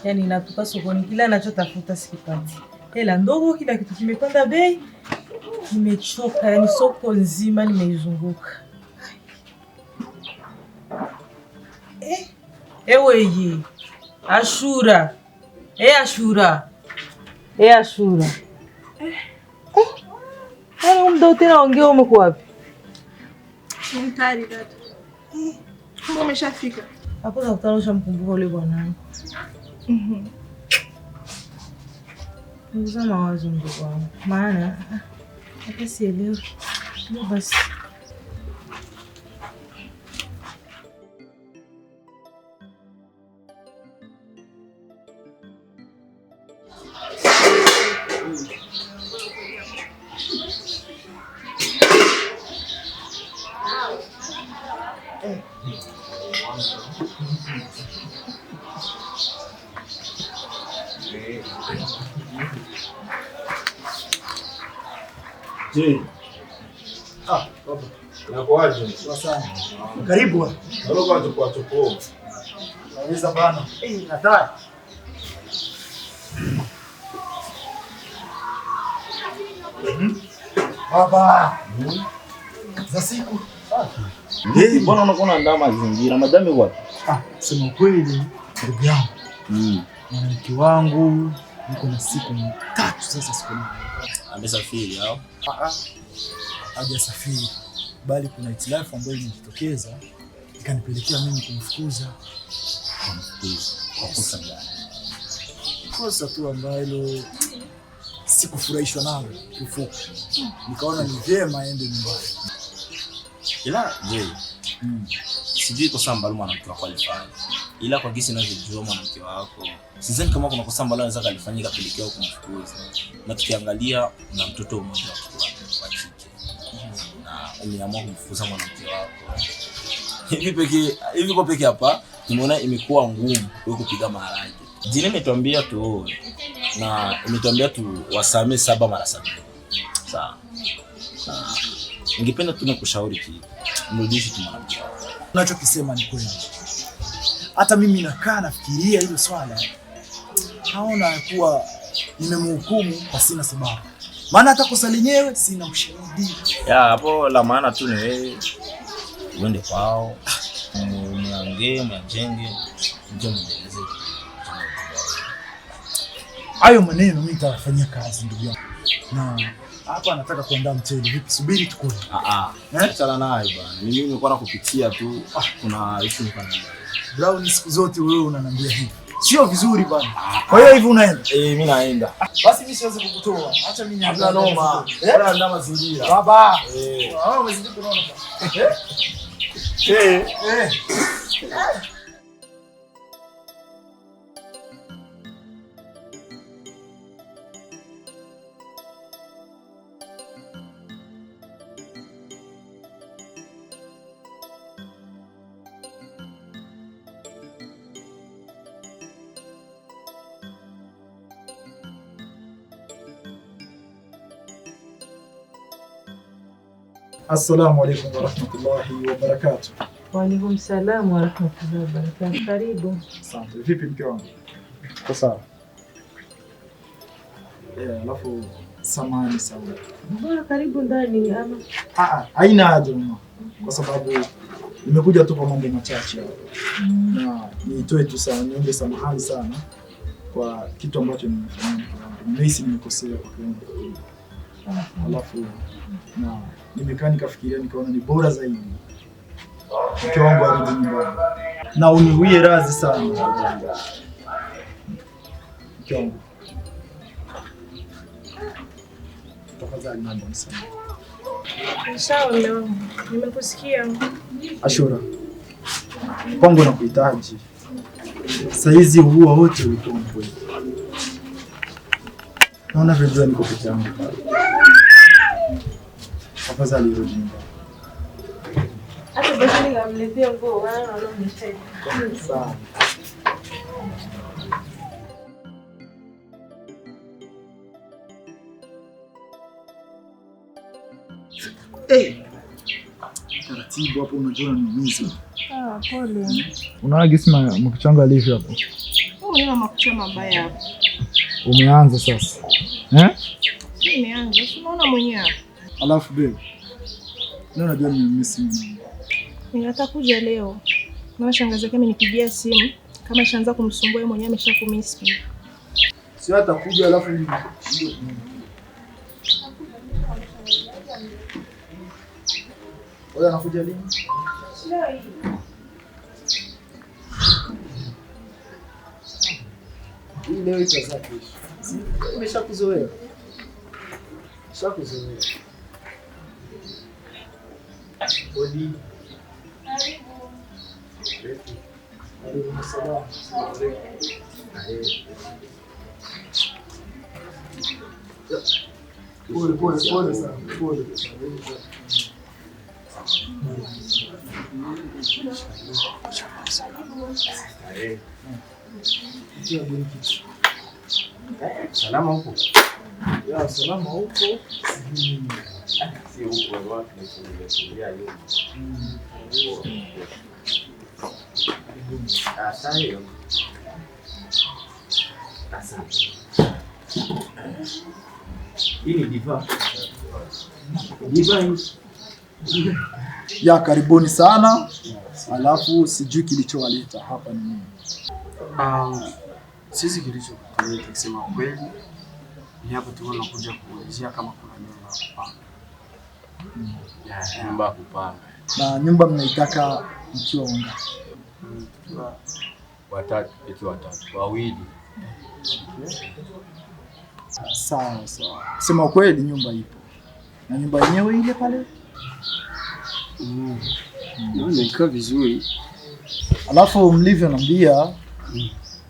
Yaani natoka sokoni kila ninachotafuta sikipati. Hela ndogo, kila kitu kimepanda bei. Nimechoka, yaani soko nzima nimeizunguka. Ewe Ashura. Ashura. Ashura. Yaani muda wote naongea umekuwa wapi? Mtari dada. Mbona umeshafika? Hapo nakutanisha mkumbuka ule bwana. Ndio mawazo ndio wangu. Maana hata sielewi. Ndio basi. Baba. Nakuaje? Sana. Karibu. Alikuwa tukua tupo. Naweza bana. Nataka. Baba. Za siku. Mbona unakuwa ndaa mazingira? Madame wapi? Sema kweli ndugu yangu. Mwanamke wangu niko na siku 3 sasa siku nne. Amesafiri au? Hajasafiri. Bali kuna itilafu ambayo imejitokeza ikanipelekea mimi kumfukuza. Kwa kosa gani? Kosa tu ambalo sikufurahishwa nalo kifupi. Nikaona ni vyema aende nyumbani. Ila sijui kosa ambalo mwanamke wako alifanya. Ila kwa gisi ninavyojua mwanamke wako, sidhani kama kuna kosa ambalo anaweza kalifanyika pelekea kumfukuza. Na tukiangalia na mtoto mmoja wa kike. Na umeamua kumfukuza mwanamke wako. Hivi kwa peke hapa nimeona imekuwa ngumu wewe kupiga maharage. Jina imetuambia tu na imetuambia tu wasamee 7 mara 7. Sawa. Ningependa tu nikushauri kitu. Mrudishe tu mwanamke wako. Unachokisema ni kweli. Hata mimi nakaa nafikiria hilo swala. Naona kuwa nimemhukumu pasina sababu. Maana hata kosa lenyewe sina ushahidi. Hapo la maana tu ni wewe uende kwao, muongee, mjenge, ndio mueleze. Hayo maneno mimi nitafanyia kazi ndugu yangu. Na hapa nataka kuandaa mchele. Vipi, subiri tukule. Achana naye bwana. Mimi nilikuwa nakupitia tu. Kuna issue nikaniambia. Brown, siku zote wewe unaniambia hivi. Sio vizuri bwana. Kwa hiyo hivi unaenda? Mimi naenda. Basi mimi siwezi kukutoa. Acha mimi niandae. Hamna noma. Bora andaa mazingira. Baba. Wao umezidi kunaona bwana. Assalamu alaykum wa rahmatullahi wa barakatuh. Wa alaykum salaam wa rahmatullahi wa barakatuh. Karibu. Asante. Vipi mke wangu? Kwa sawa. Alafu samahani sana. Mbona karibu ndani ama? Haina haja mama. Kwa sababu nimekuja tu kwa mambo machache hapa. Na nitoe tu sana, niombe samahani sana kwa kitu ambacho nimefanya. Nimehisi nimekosea kwa kiwango kikubwa. Alafu na nimekaa nikafikiria nikaona ni bora zaidi mke wangu arudi nyumbani. Na uniwie radhi sana mke wangu. Tafadhali naomba msamaha. Inshallah, nimekusikia. Ashura, kwangu nakuhitaji. Saizi huwa wote ulikuwa mkweli. Naona vijua niko peke yangu pale. Tafadhali rudi nyumbani. Hata basi nikamletea nguo wala wanaomsaidia. Sawa. Taratibu hapo unajua ni mizi. Pole. Unaona gisi mkichanga alivyo hapo. maneno makucha mabaya hapo. Umeanza sasa. Nimeanza. Unaona mwenyewe. Alafu babe. Leo najua nimemiss mimi. Ninataka kuja leo. Maana shangazi yake amenipigia simu kama ishaanza kumsumbua yeye mwenyewe ameshakumiss pia. Si hata kuja alafu wewe anakuja lini? Hii leo itaza kesho. Nimeshakuzoea. Shakuzoea. Odi. Karibu sana. Pole sana. Pole. Salama huko? Ya, salama huko. Si huko watu tunashuhudia leo. Asante. Asante. Hii ni diva. Ya, karibuni sana. Alafu sijui kilichowaleta hapa ni nini. Sisi kilichotuleta kusema kweli ni hapa tunakuja kuulizia kama kuna nyumba ya kupanga. Nyumba ya kupanga. Na nyumba mnaitaka mkiwa wangapi? Watatu, watatu. Wawili. Sawa. Sema kweli nyumba ipo. Na nyumba yenyewe ile pale? Imekaa vizuri. Alafu mlivyoniambia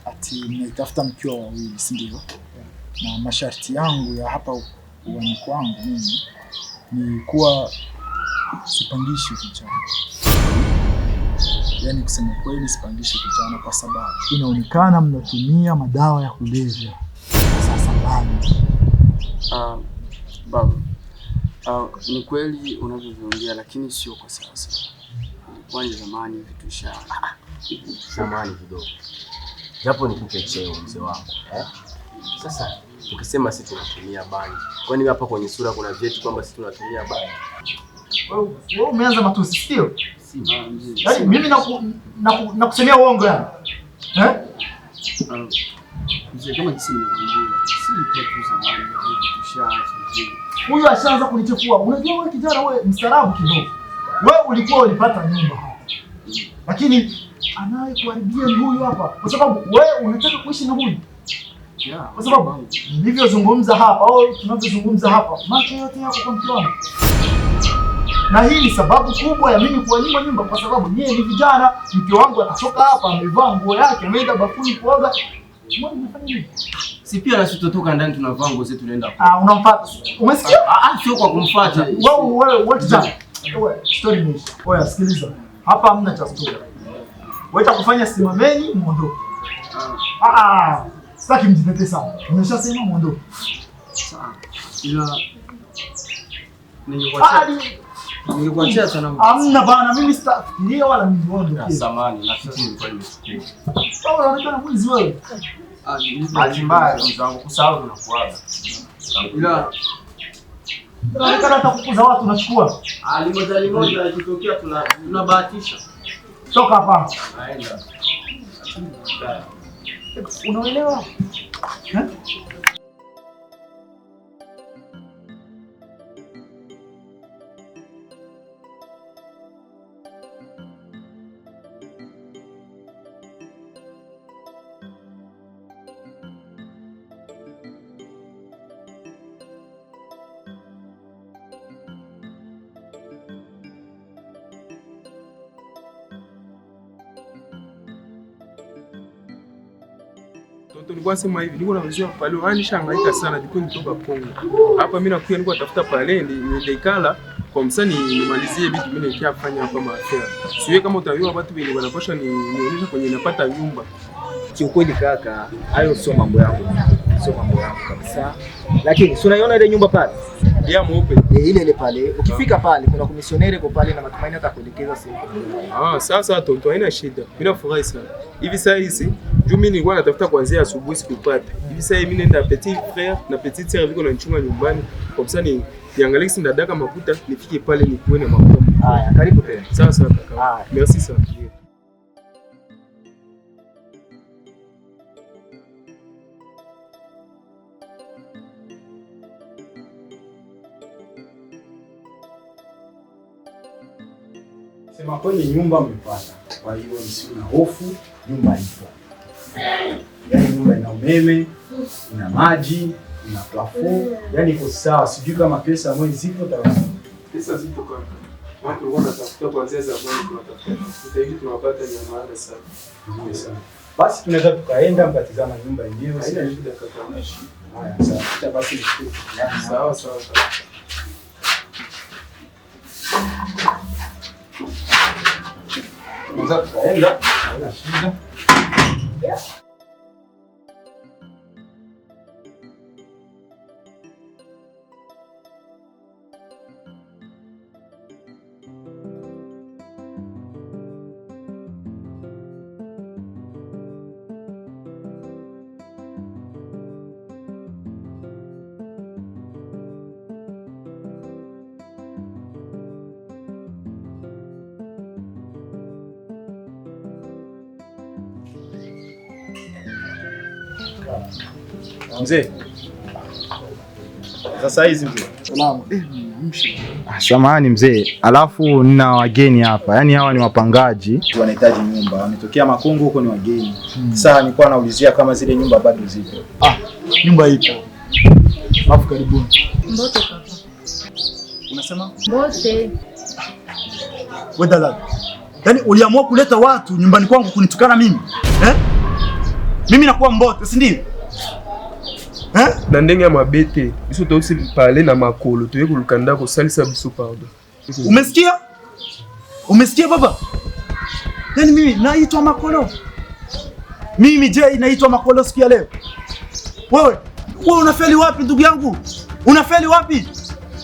ati mnaitafuta mkiwa wawili, si ndio? Na masharti yangu ya hapa uwani kwangu mimi ni kuwa sipangishi vijana. Yaani kusema kweli sipangishi vijana kwa sababu inaonekana mnatumia madawa ya kulevya. Sasa Baba. Ni kweli unavyoviongea lakini sio kwa sasa. Ilikuwa ni zamani vitu Zamani kidogo. Japo nikupe cheo mzee wangu. Sasa ukisema sisi tunatumia bangi. Kwani hapa kwenye sura kuna vyeti kwamba sisi tunatumia bangi? Wewe umeanza matusi, sio? Yaani mimi nakusemea uongo yani. Mzee kama kisi nimeongea. Si kwa tu zamani vitu tushaacha. Huyu ashaanza kunichefua. Unajua wewe kijana, wewe mstaarabu kidogo. Wewe ulikuwa ulipata nyumba hapa. Lakini anayekuharibia ni huyu hapa. Kwa sababu wewe unataka kuishi na huyu. Kwa sababu nilivyozungumza hapa au tunavyozungumza hapa, macho yote yako kwa mke wangu. Na hii ni sababu kubwa ya mimi kuwanyima nyumba, kwa sababu nyie ni vijana. Mke wangu atatoka hapa amevaa nguo yake, ameenda bafuni kuoga. Mbona unafanya nini? Si pia nasi tutoka ndani tunavaa nguo zetu tunaenda. Unamfuata. Umesikia? Sio kwa kumfuata. Wewe kijana. Wewe story ni. Oya sikiliza. Hapa hamna cha story. Wewe cha kufanya simameni muondoke. Sitaki mjitete sana. Nimeshasema muondoke. Sawa. Ila ningekuachia sana. Hamna bana, mimi sitafikiria wala niondoke. Samani, nafikiri nilikuwa nimechukua. Sawa, unaonekana mwizi wewe. Bahati mbaya mzee wangu kusahau tunakuaga. Ila unaonekana hata kukuza watu unachukua. Limoja ikitokea tunabahatisha. Toka hapa. Naenda. Unaelewa? Nilikuwa sema hivi, niko nauzia pale, yani shangaika sana jikoni nitoka Kongo. Hapa mimi nakuja niko tafuta pale niende ikala kwa msani nimalizie vitu mimi nikiafanya hapa maafia. Siwe kama utawiwa watu wengi wanapaswa nionyesha kwenye napata nyumba. Kiukweli kaka, hayo sio mambo yangu. Sio mambo yangu kabisa. Lakini si unaiona ile nyumba pale? Ya mweupe. Ile pale. Ukifika pale kuna komisionere kwa pale na matumaini atakuelekeza sehemu. Sasa tonto haina shida. Mimi nafurahi sana. Hivi saa hizi Juu mimi nilikuwa natafuta kuanzia asubuhi sikupata. Hivi sasa mimi nenda petit frère na petite sœur viko nanichunga nyumbani. Kwa sababu niangalie si ndadaka makuta nifike pale nikuwe na makuta. Haya, karibu tena. Sawa sawa kaka. Merci sana. Sema kweli nyumba mmepata. Kwa hiyo msiwe na hofu, nyumba ipo. Yaani nyumba ina umeme, ina maji, ina plafond, yaani iko sawa. Sijui kama pesa mwezi zipo tawa. Pesa zipo kaka. Watu walikuwa wanatafuta kuanzia zamani tunatafuta. Sasa hivi tunapata ni maana sana. Nzuri sana. Basi tunaweza tukaenda mkatizama nyumba yenyewe. Haina shida kaka. Haya sawa. Acha basi nishukuru. Sawa sawa. Tunaweza tukaenda. Haina shida. Mzee. Sasa hizi mzee. Salamu. Samahani mzee. Alafu nina wageni hapa. Yaani hawa ni wapangaji. Wanahitaji nyumba. Wametokea Makongo huko ni wageni. Sasa nilikuwa naulizia kama zile nyumba bado zipo. Nyumba ipo. Alafu karibuni. Mbote kaka. Unasema? Mbote. Wewe dalali. Yaani uliamua kuleta watu nyumbani kwangu kunitukana mimi? Mimi nakuwa Mbote, si ndio? Na ndenge ya mabete biso tosi pale na makolo toye kulukanda ko salisa biso pardon. Umesikia? Umesikia baba? Yaani mimi naitwa Makolo. Mimi je naitwa Makolo siku ya leo? Wewe unafeli wapi ndugu yangu? Unafeli wapi?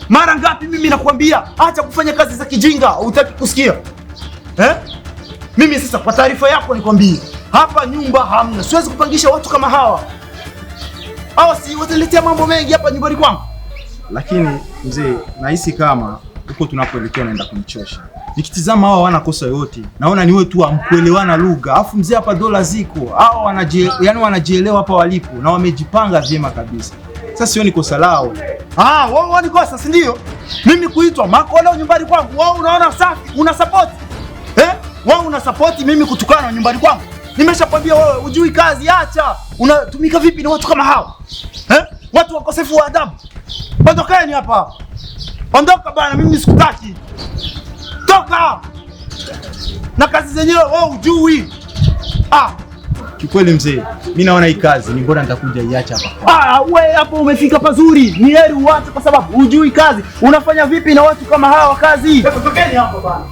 Mara ngapi mimi nakwambia acha kufanya kazi za kijinga, hutaki kusikia? Mimi sasa kwa taarifa yako nikwambie, hapa nyumba hamna. Siwezi kupangisha watu kama hawa. Hawa si wataletea mambo mengi hapa nyumbani kwangu. Lakini mzee, nahisi kama huko tunapoelekea naenda kunichosha. Nikitizama hawa wana kosa yote, naona ni wewe tu amkuelewana lugha. Alafu mzee hapa dola ziko. Hawa wanajielewa hapa walipo na wamejipanga vyema kabisa. Sasa sioni kosa lao. Wao ni kosa, si ndio? Mimi kuitwa Makolo nyumbani kwangu, wao unaona safi, una support. Wao una support mimi kutukana nyumbani kwangu. Nimeshakwambia wewe hujui kazi, acha. Unatumika vipi na watu kama hao? Watu wakosefu wa adabu. Ondokeni hapa. Ondoka bana, mimi sikutaki. Toka. Na kazi zenyewe wewe hujui. Kikweli mzee, mimi naona hii kazi ni bora nitakuja iacha hapa. Wewe hapo umefika pazuri. Ni heri uache kwa sababu hujui kazi. Unafanya vipi na watu kama hawa kazi? Tokeni hapa bana.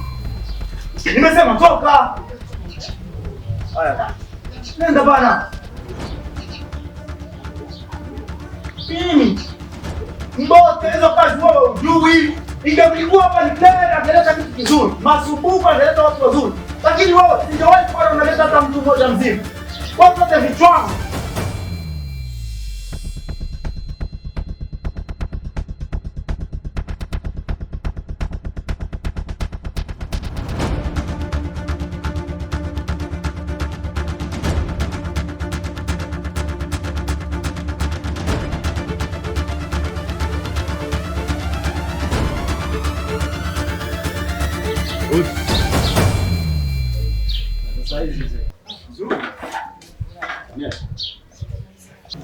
Nimesema toka. Haya. Nenda bana. Mbote hizo kazi wewe hujui. Ingemlikuwa hapa ni tena analeta kitu kizuri. Masumbuko analeta watu wazuri. Lakini wewe sijawahi kuona unaleta hata mtu mmoja mzima. Watu wote vichwa.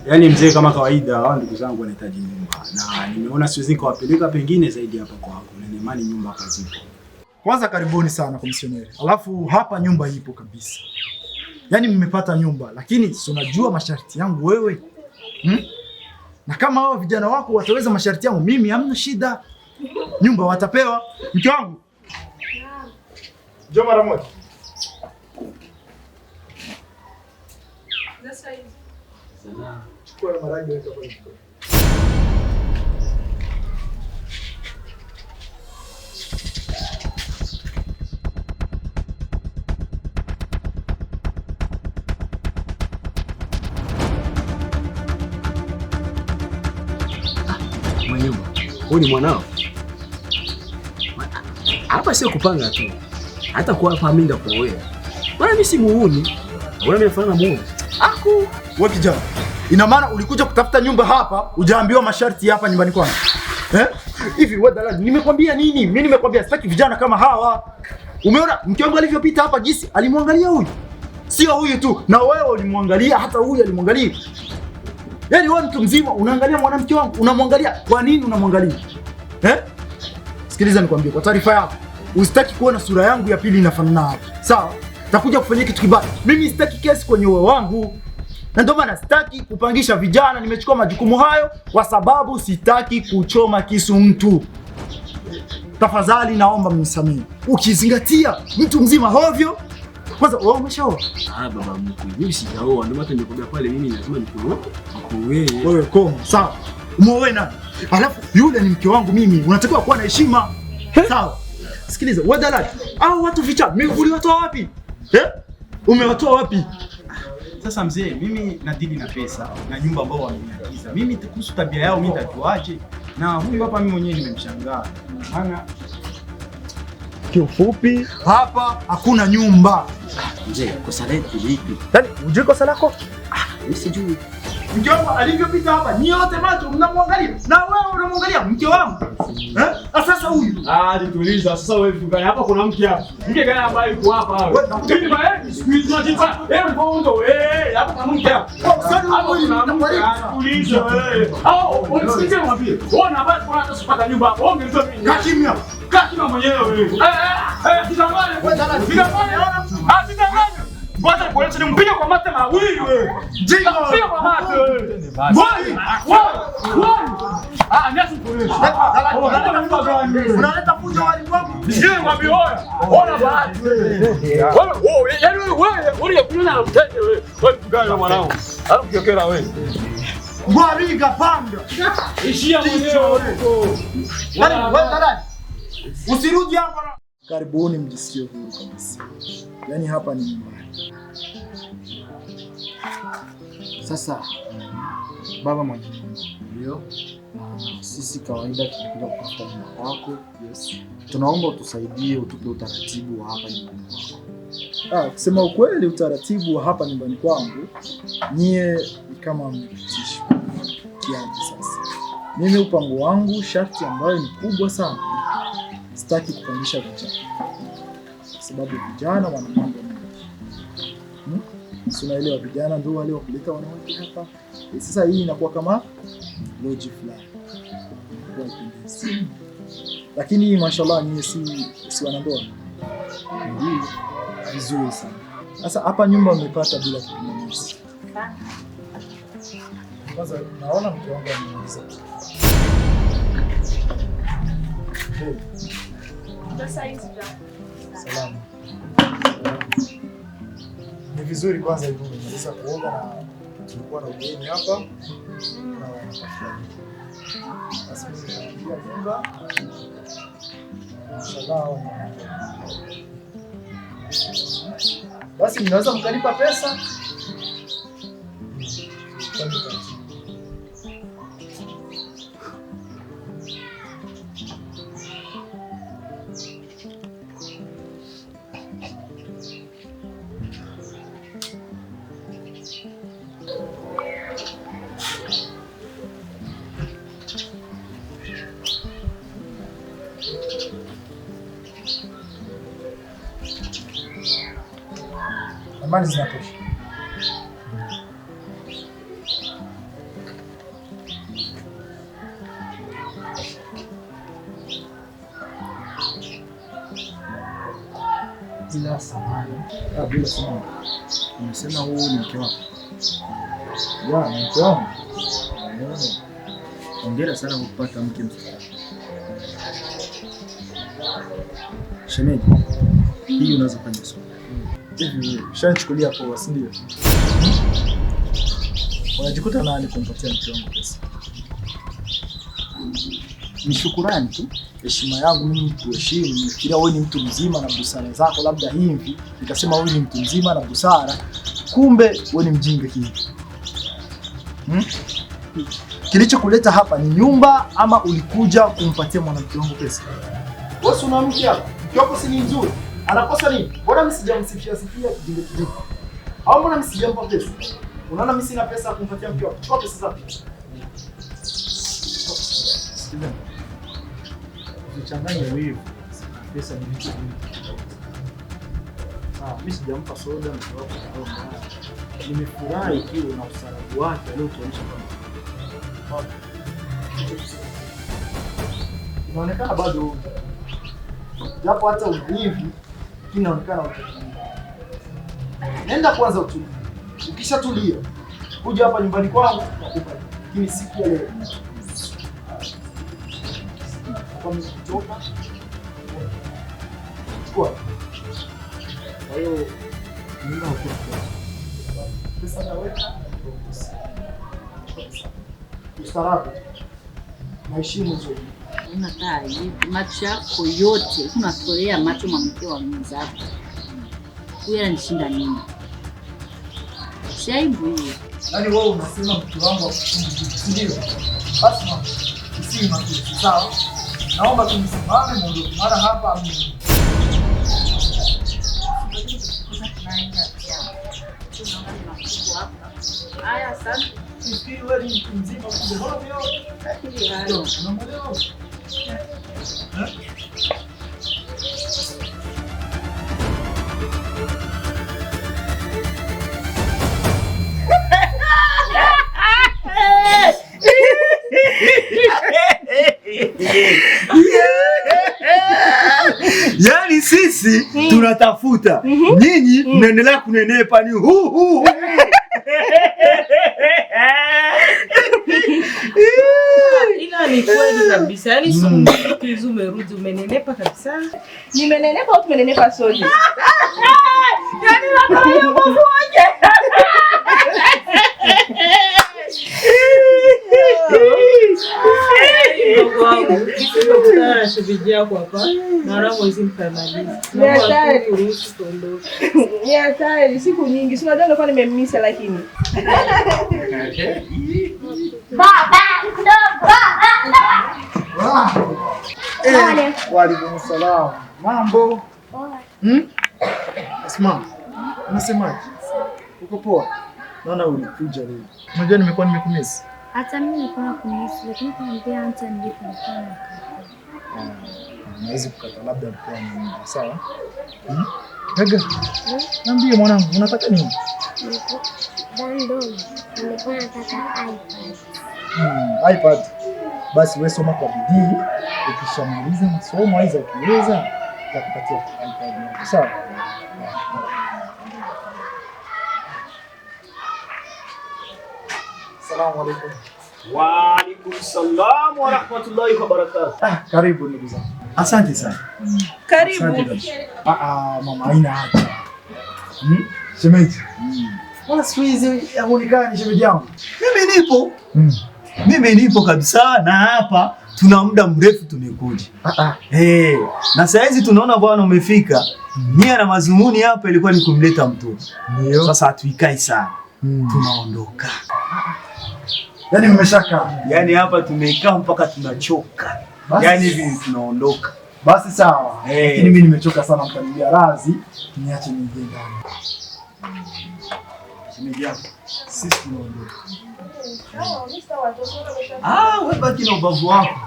Yaani mzee, kama kawaida hao ndugu zangu wanahitaji nyumba na nimeona siwezi kuwapeleka pengine zaidi hapa kwako, na nina imani nyumba kazipo. Kwanza karibuni sana komisioneri. Alafu hapa nyumba ipo kabisa. Yaani mmepata nyumba, lakini si unajua masharti yangu wewe? Na kama hao vijana wako wataweza masharti yangu, mimi hamna shida. Nyumba watapewa. Mke wangu. Njoo mara moja. Chukua maragi weka kwa jiko. nyumba. Wewe ni mwanao. Hapa sio kupanga tu. Hata kwa hapa mimi ndakuoea. Bwana mimi si muuni. Bwana mimi nafanya muuni. Wewe kijana. Ina maana ulikuja kutafuta nyumba hapa, hujaambiwa masharti hapa nyumbani kwangu. Hivi wewe dalali, nimekwambia nini? Mimi nimekwambia sitaki vijana kama hawa. Umeona mke wangu alivyopita hapa jinsi alimwangalia huyu. Sio huyu tu, na wewe ulimwangalia, hata huyu alimwangalia. Yaani wewe mtu mzima unaangalia mwanamke wangu, unamwangalia. Kwa nini unamwangalia? Sikiliza nikwambie kwa taarifa yako. Usitaki kuona sura yangu ya pili inafanana hapa. Sawa? Takuja kufanyia kitu kibaya. Mimi sitaki kesi kwenye uwe wangu. Na ndio maana sitaki kupangisha vijana. Nimechukua majukumu hayo kwa sababu sitaki kuchoma kisu mtu. Tafadhali naomba mnisamehe. Ukizingatia mtu mzima hovyo. Kwanza wewe umeshaoa? Baba mkuu, mimi sijaoa. Ndio maana nimekwambia pale mimi lazima nikuoe. Wewe koma, sawa. Umeoa nani? Alafu yule ni mke wangu mimi. Unatakiwa kuwa na heshima. Sawa. Sikiliza, wewe dalali. Hao watu vicha, mimi uliwatoa wapi? Umewatoa wapi? Sasa mzee, mimi nadili na pesa na nyumba ambao wameniagiza. Mimi kuhusu tabia yao mimi nitajuaje? Na huyu hapa mimi mwenyewe nimemshangaa. Maana kiufupi hapa hakuna nyumba. Mzee, kosa letu lipi? Yaani, unajua kosa lako? Mimi sijui. Mke wangu alivyopita hapa, nyote macho mnamwangalia. Na wewe unamwangalia mke wangu. Sasa huyu. Tuliza. Sasa wewe fungani hapa kuna mke hapa. Mke gani ambaye yuko hapa wewe? Mimi bae, squeeze na jipa. Mbondo hapa kuna mke hapa. Sasa tuliza wewe. Umsikize mwambie. Ona basi kuna hata sipata nyumba hapa. Ongeza mimi. Kakimya. Kakimya mwenyewe wewe. Sidanganye. Sidanganye. Bwana polisi nimpige kwa mate mawili wewe. Jinga mpige kwa mate wewe. Nyasi polisi. Unaleta fujo wali wangu. Sio mwambie oya. Ona bahati wewe. Wewe, yaani wewe kunyana na mteja wewe. Wewe mgani mwanangu. Alafu kiokera wewe. Ngwariga panda. Ishia mwenyewe. Yaani wewe dada. Usirudi hapa. Karibuni mjisikie huru kabisa. Yaani hapa ni nyumbani. Sasa baba mwenye ndio sisi kawaida tunakuja kutafuta nyumba kwako. Yes. Tunaomba utusaidie, utupe utaratibu wa hapa nyumbani kwako. Kusema ukweli utaratibu wa hapa nyumbani kwangu nyie ni kama mmepitisha kiaje sasa. Mimi upango wangu sharti ambayo ni kubwa sana. Sitaki kupangisha vijana. Sababu vijana wana mambo mengi. Unaelewa, vijana ndio wale wa kuleta wanawake hapa. Sasa hii inakuwa kama logic fulani. Lakini mashallah nyie si wanandoa. Ndio vizuri sana. Sasa hapa nyumba mmepata bila kipingamizi. Kwanza naona mke wangu ameniuliza. Salamu. Ni vizuri kwanza hivyo umemaliza kuoga na tulikuwa na ugeni hapa. Basi nyumba. Inshallah. Basi mnaweza mkalipa pesa. Amani zinatosha. Bila samani. Bila samani. Unasema huu ni mke wako? Ya, ni mke wangu. Hongera sana kupata mke mzuri. Shemeji, hii unaweza kufanya sio? Hivi shanichukulia poa, si ndio? Unajikuta nani kumpatia mke wangu pesa? Ni shukrani tu, heshima yangu mimi kuheshimu. Nifikiria wewe ni mtu mzima na busara zako labda hivi, nikasema wewe ni mtu mzima na busara, kumbe wewe ni mjinga hivi. Kilichokuleta hapa ni nyumba ama ulikuja kumpatia mwanamke wangu pesa? Wewe una mke hapa. Mke wako si nzuri. Anakosa nini? Mbona mimi sijamsifia kijinga kijinga? Au mbona mimi sijampa pesa? Unaona mimi sina pesa kumpatia mke wako. Chukua pesa zako. Usichanganye wivu. Pesa ni vitu vingi. Mimi sijampa soda mke wako au mbaya. Nimefurahi ikiwa na usalabu wake aliotuonyesha kama. Inaonekana bado japo hata ulivi kinaonekana utulivu. Nenda kwanza utulie. Ukishatulia kuja hapa nyumbani kwangu nakupa. Lakini siku ya leo kama kutoka chukua. Kwa hiyo nenda huko. Pesa naweka. Ustaarabu. Maheshimu zote. Unakaa hivi macho yako yote unatolea macho mwanamke wa mwenzako. Huyu ananishinda nini? Si aibu hiyo. Yaani wewe unasema mke wangu akufungi, ndio? Basi mama, usimame tu, sawa? Naomba tumsimame muondoke mara hapa mimi. Haya sasa. Sisi wewe ni mzima kwa hiyo. Unamwelewa? Yaani sisi tunatafuta, nyinyi mnaendelea kunenepa ni hu. Ila ni kweli kabisa. Yaani siku umerudi umenenepa kabisa. Nimenenepa au tumenenepa sote? Yaani nataka nguvu wake. Siku nyingi si unajua nilikuwa nimemmisa lakini. Waalaikum salaam. Mambo? Asma, unasemaje? Uko poa? Naona ulikuja leo. Unajua nimekuwa nimekumisi. Hata mimi nilikuwa nakumisi lakini kuniambia hata ndipo nilikuwa naweza kukata labda alikuwa ni muda. Sawa? Gaga. Niambie mwanangu, unataka nini? Bando. Nilikuwa nataka iPad. iPad. Basi wewe soma kwa bidii. Ukishamaliza masomo aiza ukiweza nitakupatia iPad. Sawa? Assalamu alaikum. Wa alaikum salaam wa rahmatullahi wa barakatuh. Karibu ndugu zangu. Asante sana. Karibu. Mama haina haja. Shemeji. Wala siku hizi yaonekana shemeji yangu. Mimi nipo kabisa na hapa tuna muda mrefu tumekuja. Na saa hizi tunaona bwana umefika. Nia na mazumuni hapa ilikuwa ni kumleta mtoto. Ndio. Sasa hatuikai sana. Tunaondoka. Yaani mmeshaka. Yaani hapa tumekaa mpaka tunachoka. Yaani hivi tunaondoka. Basi sawa. Lakini mimi nimechoka sana, mtaniambia radhi niache niingie ndani. Shemeji yako. Sisi tunaondoka. Wewe baki na ubavu wako.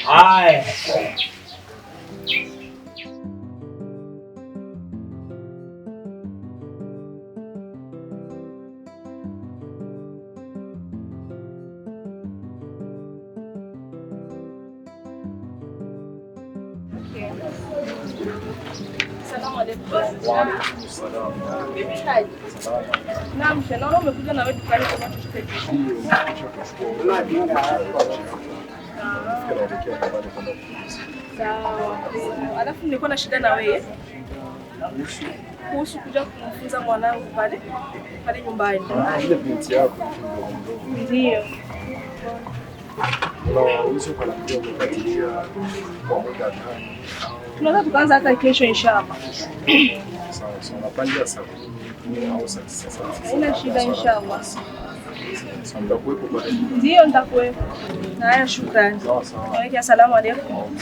Haya. Naam, naona umekuja na wewe dukani kwa sawa. Alafu nilikuwa na shida na wewe kuhusu kuja kumfunza mwanangu pale nyumbani. Ile binti yako Ndio. unaweza kuangalia umefuatilia kwa muda gani? Tunaweza tukaanza hata kesho inshallah. Sawa, unapanga saa 10 au saa 9. Haina shida inshallah. Nitakuwepo pale. Ndio nitakuwepo. Haya, shukrani. Sawa sawa. Asalamu alaykum.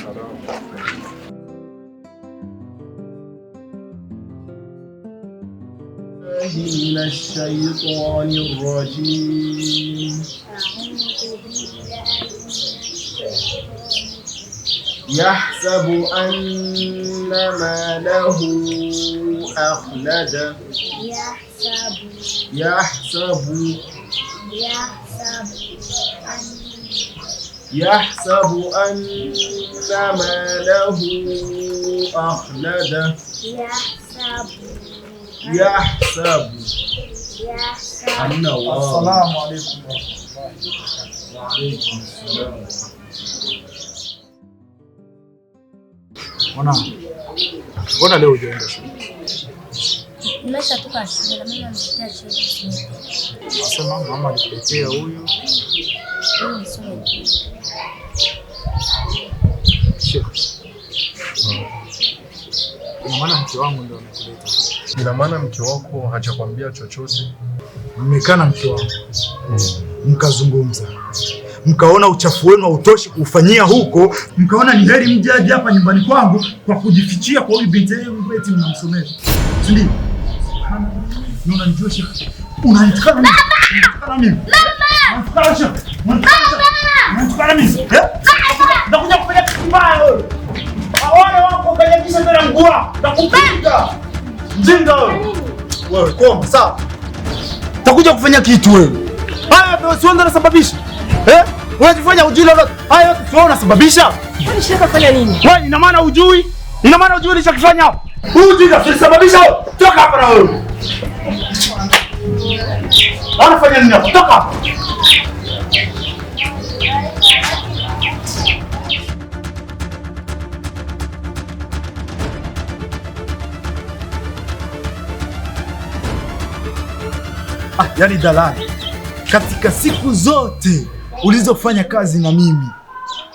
من الشيطان الرجيم يحسب أن ماله أخلده يحسب أن ماله أخلده يحسب أن الله. السلام عليكم وعليكم السلام. Mbona leo hujaenda shule? Nimeshatoka shule na mama ameniletea shule. Nasema mama alikuletea huyu. Ina maana mke wangu ndio amekuleta. Ina maana mke wako hajakwambia chochote? Mmekaa na mke wangu. Mkazungumza. Mkaona uchafu wenu hautoshi kufanyia huko, mkaona ni heri mjaje hapa nyumbani kwangu kwa kujifichia kwa huyu binti yangu eti mnamsomea. Si ndio? Ni unanijua shekhi. Unanitukana mimi. Unanitukana mimi. Unanitukana shekhi. Unanitukana mimi. Nakuja kufanya kitu mbaya wewe. Wale wako kanyagisha mbele yangu nakupiga. Mjinga wewe. Wewe koma sawa. Takuja kufanya kitu wewe. Haya ndio sio ndio nasababisha. Unajifanya ujui lolote. Haya yote sio unasababisha. Kwani shaka fanya nini? Wewe ina maana ujui? Ina maana ujui nilichokifanya hapo? Ujui ndio unasababisha. Toka hapa na wewe. Unafanya nini hapo? Toka hapa. Yaani dalali, katika siku zote ulizofanya kazi na mimi,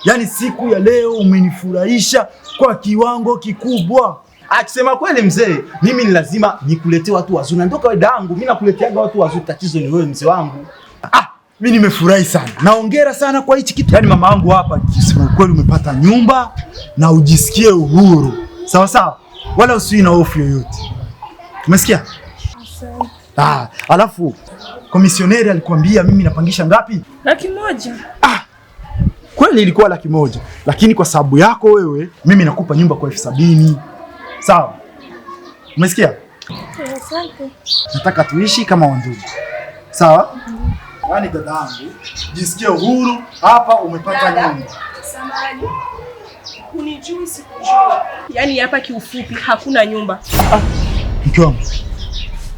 yaani siku ya leo umenifurahisha kwa kiwango kikubwa. Akisema kweli mzee, mimi ni lazima nikuletee watu wazuri. Ndio kawaida yangu, mimi nakuleteaga watu wazuri. Tatizo ni wewe mzee wangu. Mimi nimefurahi sana. Naongera sana kwa hichi kitu. Yaani mama yangu hapa, kisema kweli umepata nyumba na ujisikie uhuru. Sawa sawa? Wala usiwe na hofu yoyote. Umesikia? Alafu komisioneri alikwambia mimi napangisha ngapi? 100,000. Kweli ilikuwa 100,000, lakini kwa sababu yako wewe mimi nakupa nyumba kwa 70,000. Sawa? Umesikia? Asante. Nataka tuishi kama wandugu. Sawa? Yaani dadangu, jisikie uhuru, hapa umepata nyumba. Samahani. Unijui sikujua. Yaani hapa kiufupi hakuna nyumba. Mke wangu.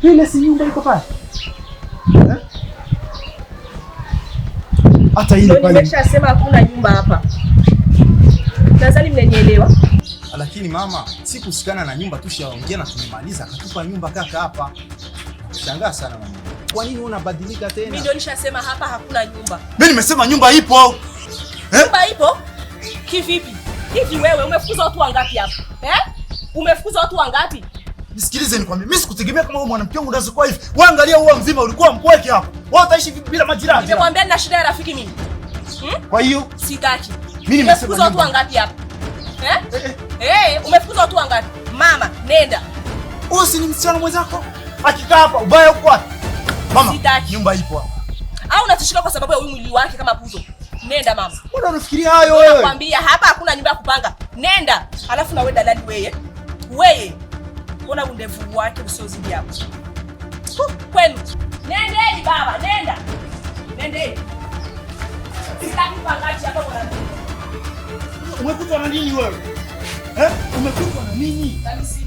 Ile si nyumba iko pale. Hata ile pale. Nimeshasema hakuna nyumba hapa. Nadhani mnanielewa. Lakini mama, sikusikana na nyumba tushaongea na tumemaliza, akatupa nyumba kaka hapa. Shangaa sana mama. Kwa nini unabadilika tena? Mimi ndio nishasema hapa hakuna nyumba. Mimi nimesema nyumba ipo. Nyumba ipo? Kivipi? Hivi wewe umefukuza watu wangapi hapa? Umefukuza watu wangapi? Nisikilize nikwambie, mimi sikutegemea kama wewe mwanamke wangu unaweza kuwa hivi. Wewe angalia huo mzima ulikuwa mpweke hapo. Wewe utaishi vipi bila majirani? Nimekwambia nina shida ya rafiki mimi. Kwa hiyo sitaki. Mimi nimesema watu wangapi hapa? Umefukuza watu wangapi? Mama, nenda. Wewe si ni msichana mwenzako? Akikaa hapa ubaya uko wapi? Mama, sitaki. Nyumba ipo hapa. Au unatishika kwa sababu ya huyu mwili wake kama puzo? Nenda mama. Mbona unafikiria hayo wewe? Nakwambia hapa hakuna nyumba ya kupanga. Nenda. Alafu na wewe dalali wewe. Wewe. Ona undevu wake usiozidi hapo. Kwenu. Nendeni baba, nenda. Nendeni. Sitaki pangaji hapa bwana. Umekutwa na nini wewe? Umekutwa na nini? Kamisi.